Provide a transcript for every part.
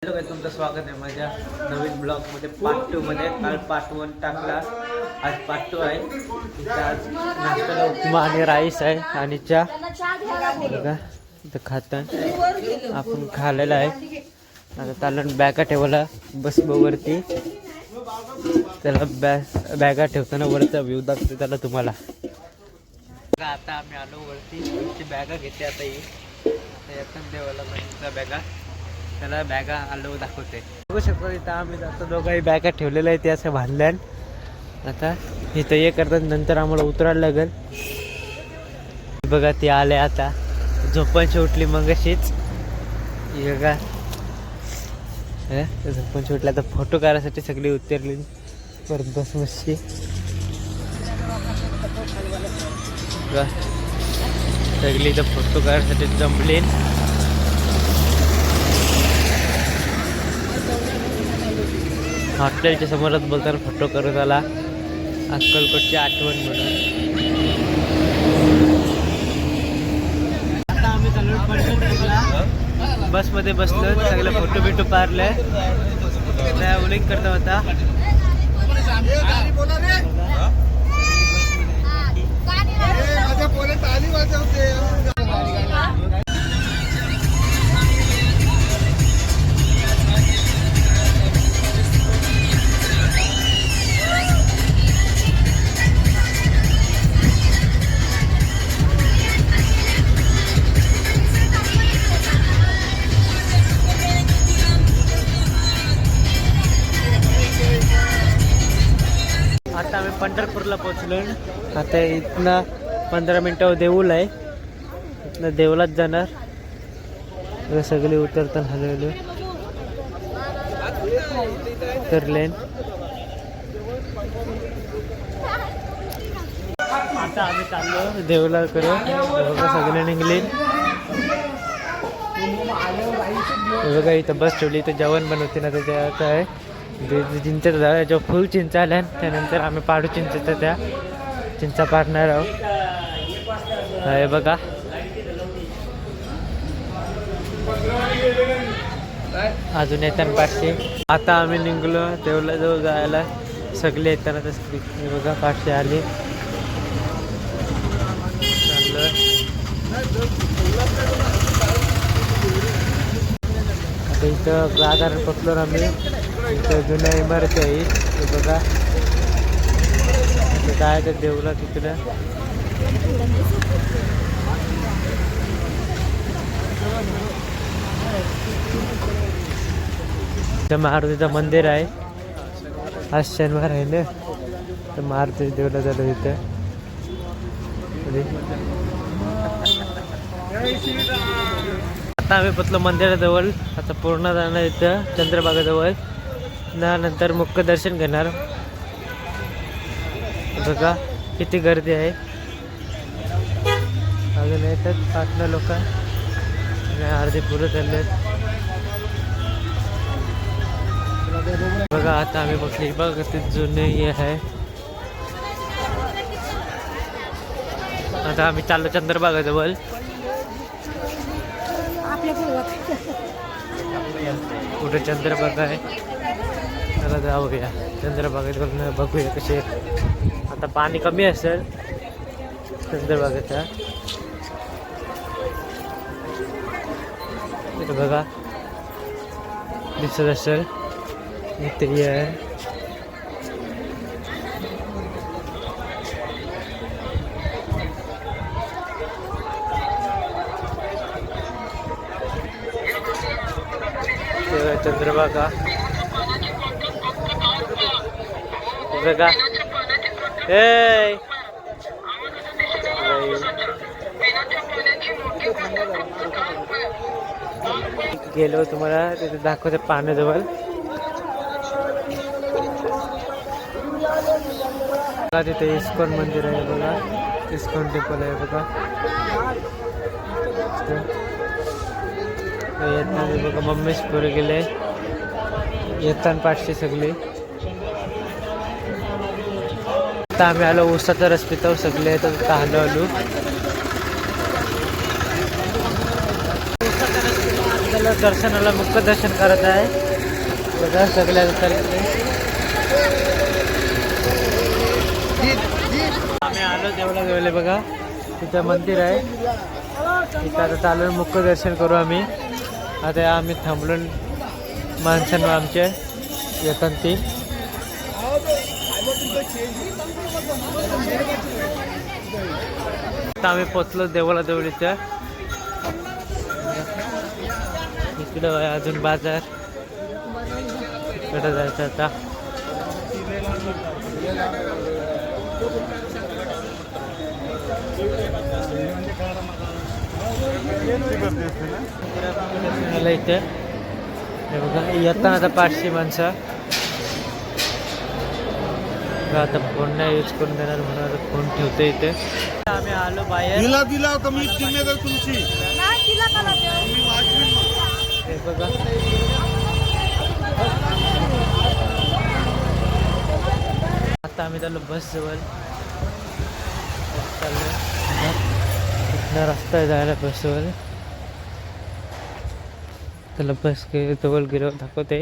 Hello काय तुमचं स्वागत आहे माझ्या नवीन ब्लॉगमध्ये पार्ट 2 मध्ये. काल पार्ट 1 टाकला, आज पार्ट 2 आहे. इथं आज नाश्त्याला उपमा आणि राईस आहे आणि चहा बघा इथं खातं आपण खाल्लेलं आहे. आता चालून बॅगा ठेवायला बसवरती, त्याला बॅगा ठेवताना वरचा व्ह्यू दाखवते त्याला तुम्हाला. आता आम्ही आलो वरती, बॅगा घेते आता येतात देवाला म्हणजे बॅगा, त्याला बॅगा आलो दाखवते. बघू शकतो इथं आम्ही जातो दोघंही बॅगा ठेवलेल्या आहे, ते असं बांधल्यान. आता इथं हे करतात, नंतर आम्हाला उतरायला लागेल. बघा ती आले आता, झोपण उठली मग अशीच बघा. झोपण उठली आता फोटो काढायसाठी सगळी उतरली परत बस मस्ती. सगळी इथं फोटो काढायसाठी जमली. हॉटेलच्या समोरच बोलताना फोटो करत आला, अक्कलकोटची आठवण म्हणून. आता आम्ही चालू पंढरपूरला, बसमध्ये बसलो, सगळे फोटो बिटो पारले. त्या उल्लेख करता होता आता आम्ही पंढरपूरला पोहोचलो. आता इथनं 15 मिनटं देऊळ आहे, इथनं देवलाच जाणार. सगळे उतरताना हलवले उतरले. आता आम्ही चाललो देवला करू, सगळे निघले. बघा इथं बस ठेवली, इथं जेवण बनवते ना, त्याचं आहे चिंचेचा झाड, जो फुल चिंचा आल्या. त्यानंतर आम्ही पाडू चिंचेच्या त्या चिंचा पाडणार आहोत. हे बघा अजून येताना पाचशे. आता आम्ही निघलो देवला जवळ जायला, सगळे येताना तसं बघा पाचशे आले. आता इथं साधारण पटलो आम्ही, इथं जुन्या इमारती आहे. हे बघा काय तर देवला तिकडं. इथं मारुतीचं मंदिर आहे, आज शनिवार आहे ना, तर मारुती देवला झालं इथं. आता आम्ही पोचलो मंदिराजवळ. आता पूर्ण जाणार इथं चंद्रभागाजवळ, नंतर मुख्य दर्शन घेणार. बघा किती गर्दी आहे, अजून येतात 8-9 लोक, अर्धे पुरं चालले. बघा आता आम्ही बघली, बघा ते जुने हे आहे. आता आम्ही चाललो चंद्रभागाजवळ. कुठे चंद्रभागा आहे, त्याला जाऊया चंद्रभागेत बघूया कसे. आता पाणी कमी असेल चंद्रभागेचा. बघा दिसत असेल इथे आहे. चंद्रभागा बघा. गेलो तुम्हाला तिथे दाखवते पाण्याजवळ. बघा तिथे इस्कॉन मंदिर आहे, बघा इस्कॉन टेम्पल आहे. बघा येताना बघा मम्मीच पुढे गेले, येताना पाचशे सगळे. आता आम्ही आलो ऊसाचा रस पितो सगळे, तर हलवलो. दर्शनाला मुख्य दर्शन करत आहे बघा सगळ्या चालले. आम्ही आलो देवला गेले बघा तिथं मंदिर आहे तिथं आता चालून मुख्य दर्शन करू आम्ही. आता आम्ही थांबलो माणसांवर आमचे येतात ती. आता आम्ही पोचलो देवाला देवळीच्या इकडं आहे अजून बाजार इकडं जायचं आता. इथे हे बघा येताना आता 500 माणसं. आता फोन नाही यूज करून देणार म्हणून आता फोन ठेवतो इथे. आम्ही आलो बाहेर. दिला कमीत जिम्मेदार तुमची हे बघा आता आम्ही चाललो बस जवळ चाललो. इथला रस्ता आहे जायला बसवर. त्याला बस जवळ गेलो दाखवते.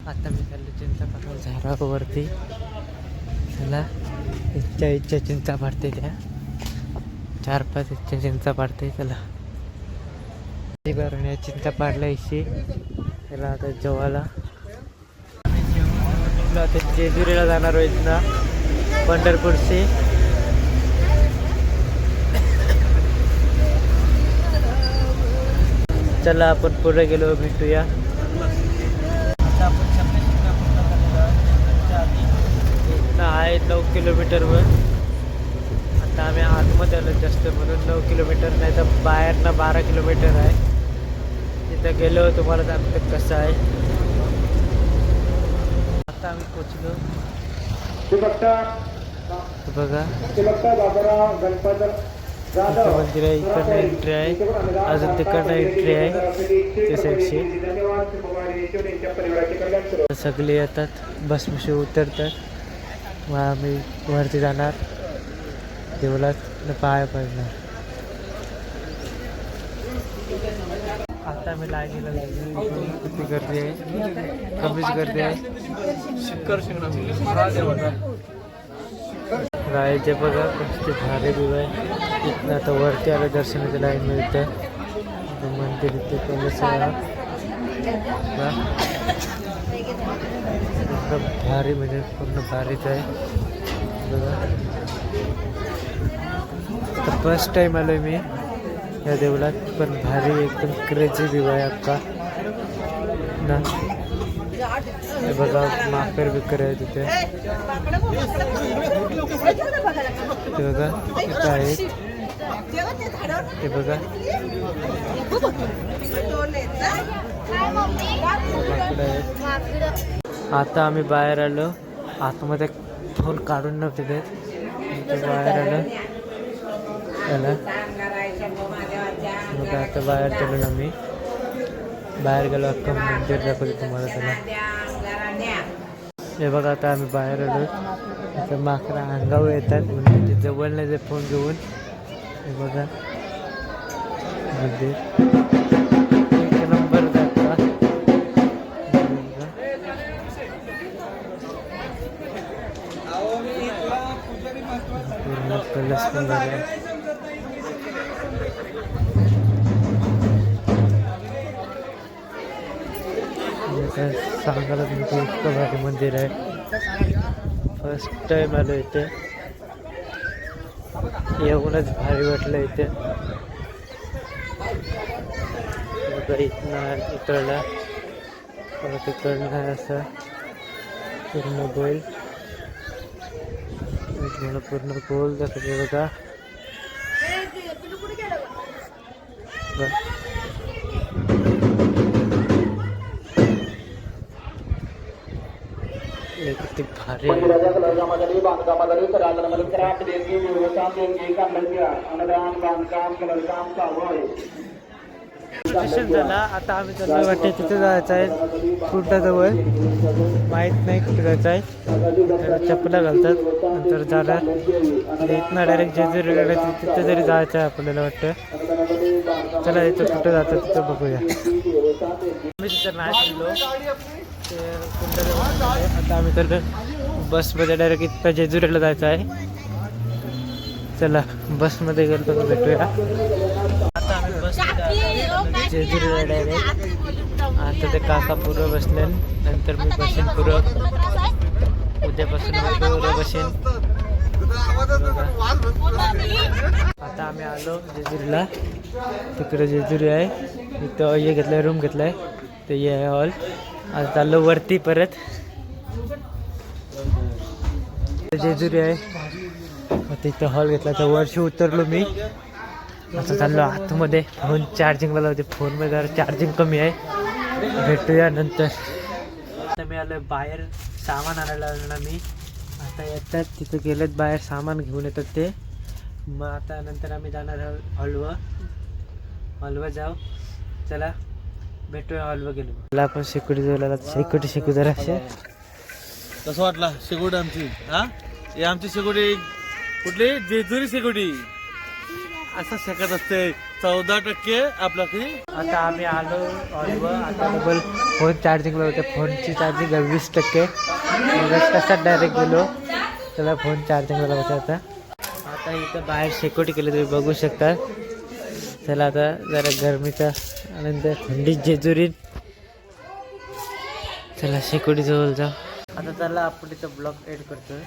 आता मी चाललो चिंचा झाडावरती. त्याला इच्छा चिंचा पाडते त्या 4-5 इच्छा चिंचा पाडते त्याला. चिंचा पाडला इशी त्याला आता जेवायला. आता जेजुरीला जाणार आहोत ना पंढरपूरशी. चला आपण पुढे गेलो भेटूया. आता आपण इथं आहे 9 किलोमीटरवर. आता आम्ही आतमध्ये आलो जास्त म्हणून 9 किलोमीटर नाही तर बाहेरनं 12 किलोमीटर आहे. तिथं गेलो तुम्हाला दाखवतो कसं आहे. आता आम्ही पोचलो बघा मंदिर आहे. इकडनं एंट्री आहे अजून तिकडनं एंट्री आहे त्या साईडची. सगळे येतात बसमध्ये उतरतात. मग आम्ही वरती जाणार देवळात पाया पडणार. आता आम्ही लाईनीला किती गर्दी आहे कमीच गर्दी आहे. राहायचे बघा कसते भारी दिव आहे. इथनं आता वरती आलं दर्शनाची लाईन मिळतं. मंदिर इथे पहिलं भारी म्हणजे पूर्ण भारीच आहे बघा. तर फर्स्ट टाईम आलो मी या देवळात पण भारी एकदम क्रेझी व्ह्यू आहे अक्का ना. हे बघा माकर बिकर आहे तिथे. ते बघा इथं आहेत हे बघा. आता आम्ही बाहेर आलो. आतमध्ये फोन काढून नव्हते ते बाहेर आलो त्याला बघा. आता बाहेर गेलो ना मी बाहेर गेलो अख्खा मंदिर दाखवतो तुम्हाला त्याला. हे बघा आता आम्ही बाहेर आलो. आता माकडं अंगावर येतात म्हणजे ते जवळ नाही ते फोन घेऊन. हे बघा मंदिर एक नंबर दाखवा. पूर्ण कलश पण झाला. सांगायला तुमचं इतकं भारी मंदिर आहे. फर्स्ट टाइम आलो इथे येऊनच भारी वाटलं इथे. इथनं इकडला परत इकडनं आहे असं पूर्ण गोल मला पूर्ण गोल दाखवते बघा. किती भारी स्टेशन झाला. आता आम्ही चाललो वाटते तिथे जायचं आहे कुठं माहीत नाही कुठे जायचं आहे. चपला घालतात नंतर जाणार इथनं डायरेक्ट जेजुरीकडे तिथे जरी जायचं आहे आपल्याला वाटतं. चला इथं कुठं जातं तिथं बघूया. आम्ही तिथं नाही शिरलो ते कुंडले. आता आम्ही तर बसमध्ये डायरेक्ट इथं जेजुरीला जायचं आहे. चला बसमध्ये गेलो तर भेटूया. आता आम्ही बसमध्ये जेजुरीला डायरेक्ट. आता ते काका पुरं बसले, नंतर मी बसेन पुरं. उद्यापासून पुरं बसेन. आता आम्ही आलो जेजुरीला. तिकडे जेजुरी आहे. इथं हे घेतलं आहे, रूम घेतलं आहे. ते हे आहे हॉल. आता चाललो वरती परत. जेजुरी आहे. आता इथं हॉल घेतला तर वर्षी उतरलो मी. आता चाललो आतमध्ये. फोन चार्जिंगला लावते. फोनमध्ये जरा चार्जिंग कमी आहे. भेटूया नंतर. आता मी आलो बाहेर. सामान आणायला आलो ना मी. आता येतात तिथं गेलेत बाहेर, सामान घेऊन येतात ते. मग आता नंतर आम्ही जाणार हॉलवर जाऊ. चला भेटूया हॉलवर गेलो. मला आपण शेकोटी जोडायला शिकू जरा. कसं वाटला शेकोटी आमची? हा, ही आमची शेकोटी कुठली? जेजुरी शेकोटी. असं शकत असते 14% आपला किती. आता आम्ही आलो हॉलवर. आता मोबाईल फोन चार्जिंगला होते. फोनची चार्जिंग 20%. तसाच डायरेक्ट गेलो. त्याला फोन चार्जिंगला लावते. आता इथं बाहेर शेकोटी केली तुम्ही बघू शकता. चला आता जरा गरमीचा आनंद, थंडीत जेजुरीत. चला शेकोटी जवळ जाऊ. आता चला आपण इथं ब्लॉग एड करतोय.